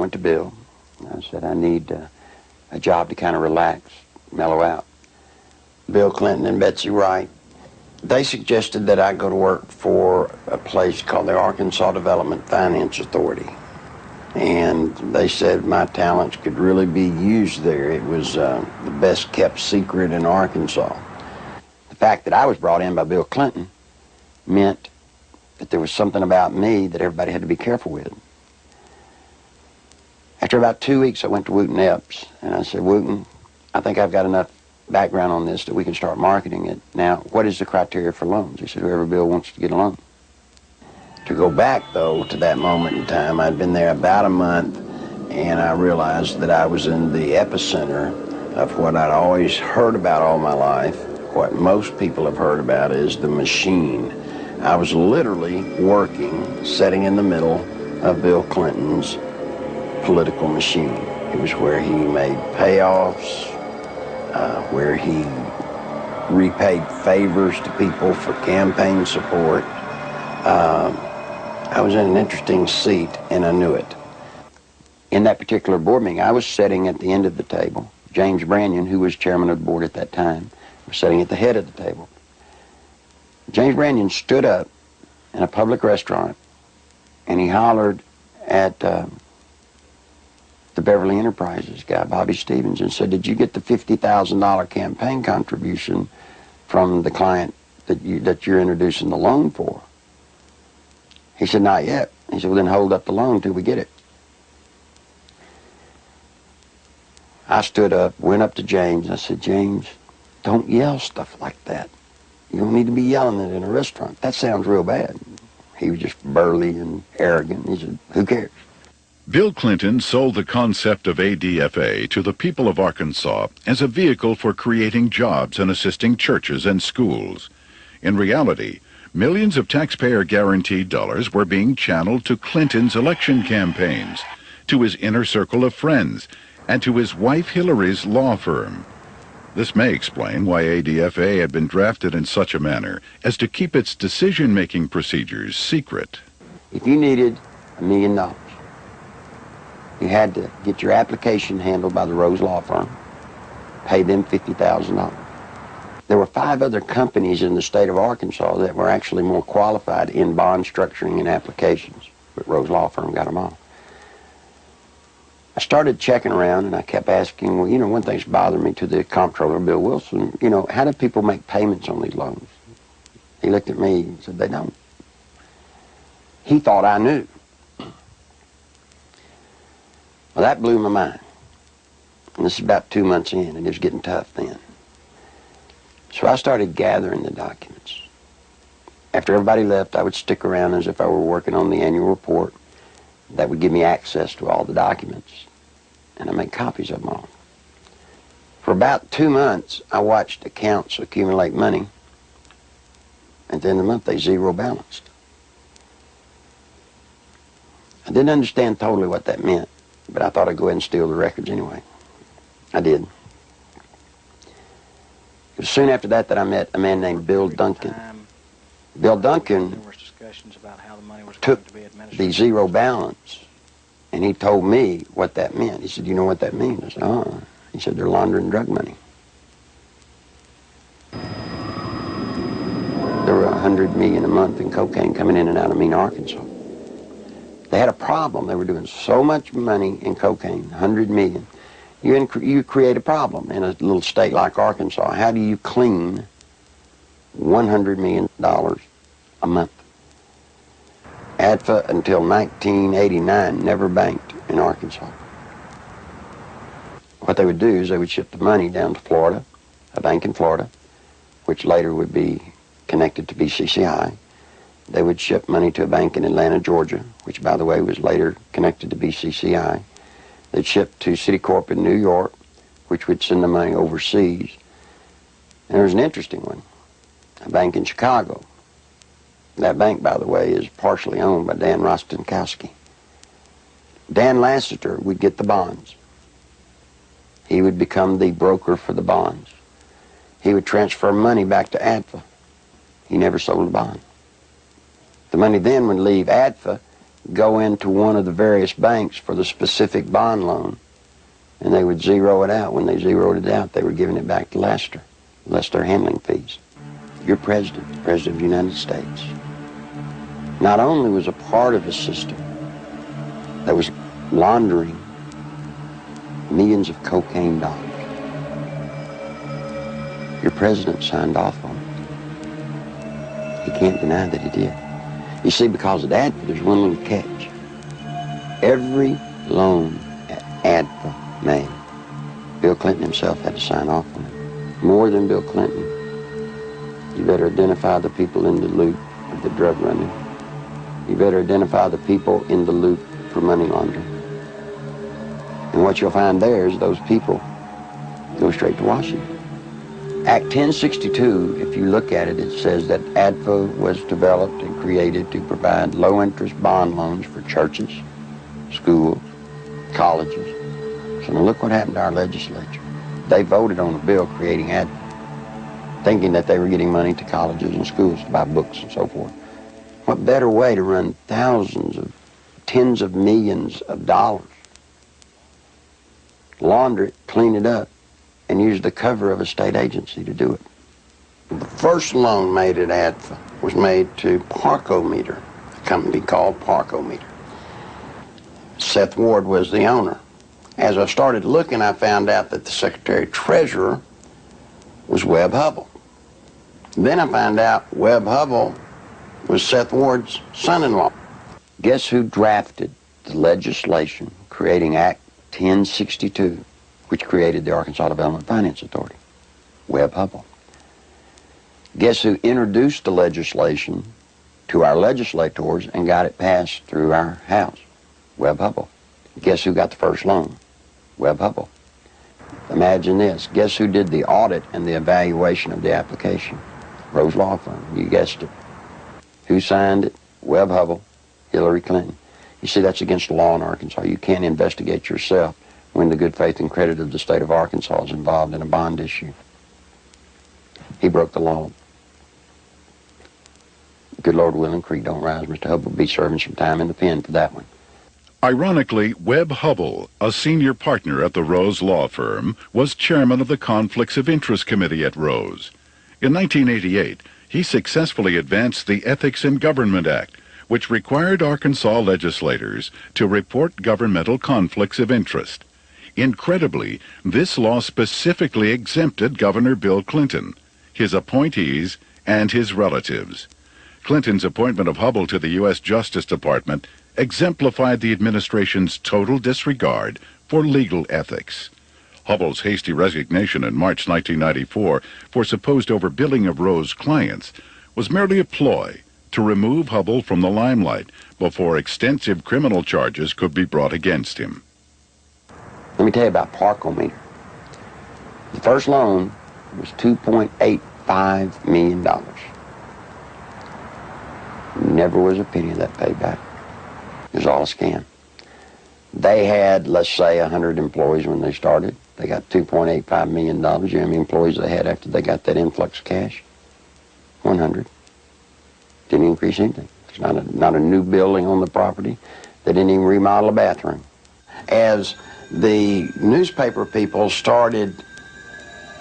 went to Bill. I said, I need a job to kind of relax, mellow out. Bill Clinton and Betsy Wright, they suggested that I go to work for a place called the Arkansas Development Finance Authority. And they said my talents could really be used there. It was the best kept secret in Arkansas. The fact that I was brought in by Bill Clinton meant that there was something about me that everybody had to be careful with. After about 2 weeks, I went to Wooten Epps, and I said, Wooten, I think I've got enough background on this that we can start marketing it. Now, what is the criteria for loans? He said, whoever Bill wants to get a loan. To go back, though, to that moment in time, I'd been there about a month, and I realized that I was in the epicenter of what I'd always heard about all my life. What most people have heard about is the machine. I was literally working, sitting in the middle of Bill Clinton's political machine. It was where he made payoffs, where he repaid favors to people for campaign support. I was in an interesting seat, and I knew it. In that particular board meeting, I was sitting at the end of the table. James Brannion, who was chairman of the board at that time, was sitting at the head of the table. James Brannion stood up in a public restaurant, and he hollered at the Beverly Enterprises guy, Bobby Stevens, and said, did you get the $50,000 campaign contribution from the client that you're introducing the loan for? He said, not yet. He said, well, then hold up the loan till we get it. I stood up, went up to James, and I said, James, don't yell stuff like that. You don't need to be yelling it in a restaurant. That sounds real bad. He was just burly and arrogant. He said, who cares? Bill Clinton sold the concept of ADFA to the people of Arkansas as a vehicle for creating jobs and assisting churches and schools. In reality, millions of taxpayer-guaranteed dollars were being channeled to Clinton's election campaigns, to his inner circle of friends, and to his wife Hillary's law firm. This may explain why ADFA had been drafted in such a manner as to keep its decision-making procedures secret. If you needed $1 million, you had to get your application handled by the Rose Law Firm, pay them $50,000. There were 5 other companies in the state of Arkansas that were actually more qualified in bond structuring and applications, but Rose Law Firm got them all. I started checking around, and I kept asking, well, you know, one thing's bothering me to the comptroller, Bill Wilson, you know, how do people make payments on these loans? He looked at me and said, they don't. He thought I knew. Well, that blew my mind. And this is about 2 months in, and it was getting tough then. So I started gathering the documents. After everybody left, I would stick around as if I were working on the annual report. That would give me access to all the documents, and I made copies of them all. For about 2 months, I watched accounts accumulate money. At the end of the month, they zero balanced. I didn't understand totally what that meant, but I thought I'd go ahead and steal the records anyway. I did. It was soon after that that I met a man named Bill Duncan. Bill Duncan took the zero balance, and he told me what that meant. He said, you know what that means? I said, He said, they're laundering drug money. There were $100 million a month in cocaine coming in and out of Mena, Arkansas. They had a problem. They were doing so much money in cocaine, $100 million. You create a problem in a little state like Arkansas. How do you clean $100 million a month? ADFA until 1989 never banked in Arkansas. What they would do is they would ship the money down to Florida, a bank in Florida, which later would be connected to BCCI. They would ship money to a bank in Atlanta, Georgia, which, by the way, was later connected to BCCI. They'd ship to Citicorp in New York, which would send the money overseas. And there's an interesting one, a bank in Chicago. That bank, by the way, is partially owned by Dan Rostenkowski. Dan Lassiter would get the bonds. He would become the broker for the bonds. He would transfer money back to ADFA. He never sold a bond. The money then would leave ADFA. go into one of the various banks for the specific bond loan, and they would zero it out. When they zeroed it out, they were giving it back to Lester, less their handling fees. Your president, the President of the United States, not only was a part of a system that was laundering millions of cocaine dollars, your president signed off on it. He can't deny that he did. You see, because of that, there's one little catch. Every loan that ADFA made, Bill Clinton himself had to sign off on it. More than Bill Clinton, you better identify the people in the loop of the drug running. You better identify the people in the loop for money laundering. And what you'll find there is those people go straight to Washington. Act 1062, if you look at it, it says that ADFA was developed and created to provide low-interest bond loans for churches, schools, colleges. So now look what happened to our legislature. They voted on a bill creating ADFA, thinking that they were getting money to colleges and schools to buy books and so forth. What better way to run tens of millions of dollars, launder it, clean it up, and use the cover of a state agency to do it. The first loan made at ADFA was made to Parkometer, a company called Parkometer. Seth Ward was the owner. As I started looking, I found out that the Secretary-Treasurer was Webb Hubbell. Then I found out Webb Hubbell was Seth Ward's son-in-law. Guess who drafted the legislation creating Act 1062, which created the Arkansas Development Finance Authority? Webb Hubbell. Guess who introduced the legislation to our legislators and got it passed through our House? Webb Hubbell. Guess who got the first loan? Webb Hubbell. Imagine this. Guess who did the audit and the evaluation of the application? Rose Law Firm. You guessed it. Who signed it? Webb Hubbell, Hillary Clinton. You see, that's against the law in Arkansas. You can't investigate yourself when the good faith and credit of the state of Arkansas is involved in a bond issue. He broke the law. Good Lord willing, creek don't rise. Mr. Hubbell will be serving some time in the pen for that one. Ironically, Webb Hubbell, a senior partner at the Rose Law Firm, was chairman of the Conflicts of Interest Committee at Rose. In 1988, he successfully advanced the Ethics in Government Act, which required Arkansas legislators to report governmental conflicts of interest. Incredibly, this law specifically exempted Governor Bill Clinton, his appointees, and his relatives. Clinton's appointment of Hubbell to the U.S. Justice Department exemplified the administration's total disregard for legal ethics. Hubbell's hasty resignation in March 1994 for supposed overbilling of Rose clients was merely a ploy to remove Hubbell from the limelight before extensive criminal charges could be brought against him. Let me tell you about Parkometer. The first loan was $2.85 million. Never was a penny of that paid back. It was all a scam. They had, let's say, 100 employees when they started. They got $2.85 million. You know how many employees they had after they got that influx of cash? 100. Didn't increase anything. It's not a new building on the property. They didn't even remodel a bathroom. As the newspaper people started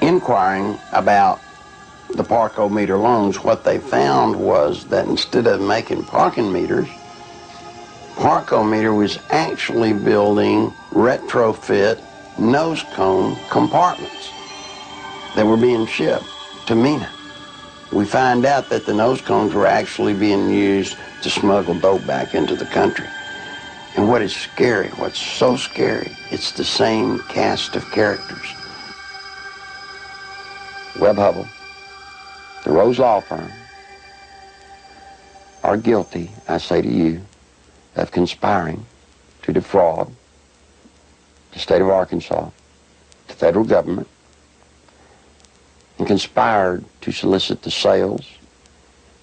inquiring about the Parkometer loans, what they found was that instead of making parking meters, Parkometer was actually building retrofit nose cone compartments that were being shipped to MENA. We find out that the nose cones were actually being used to smuggle dope back into the country. And what is scary, what's so scary, it's the same cast of characters. Webb Hubbell, the Rose Law Firm, are guilty, I say to you, of conspiring to defraud the state of Arkansas, the federal government, and conspired to solicit the sales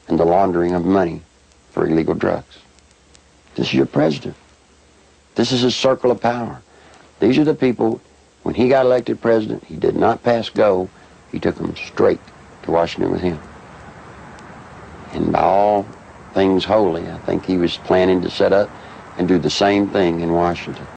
and the laundering of money for illegal drugs. This is your president. This is his circle of power. These are the people, when he got elected president, he did not pass go. He took them straight to Washington with him. And by all things holy, I think he was planning to set up and do the same thing in Washington.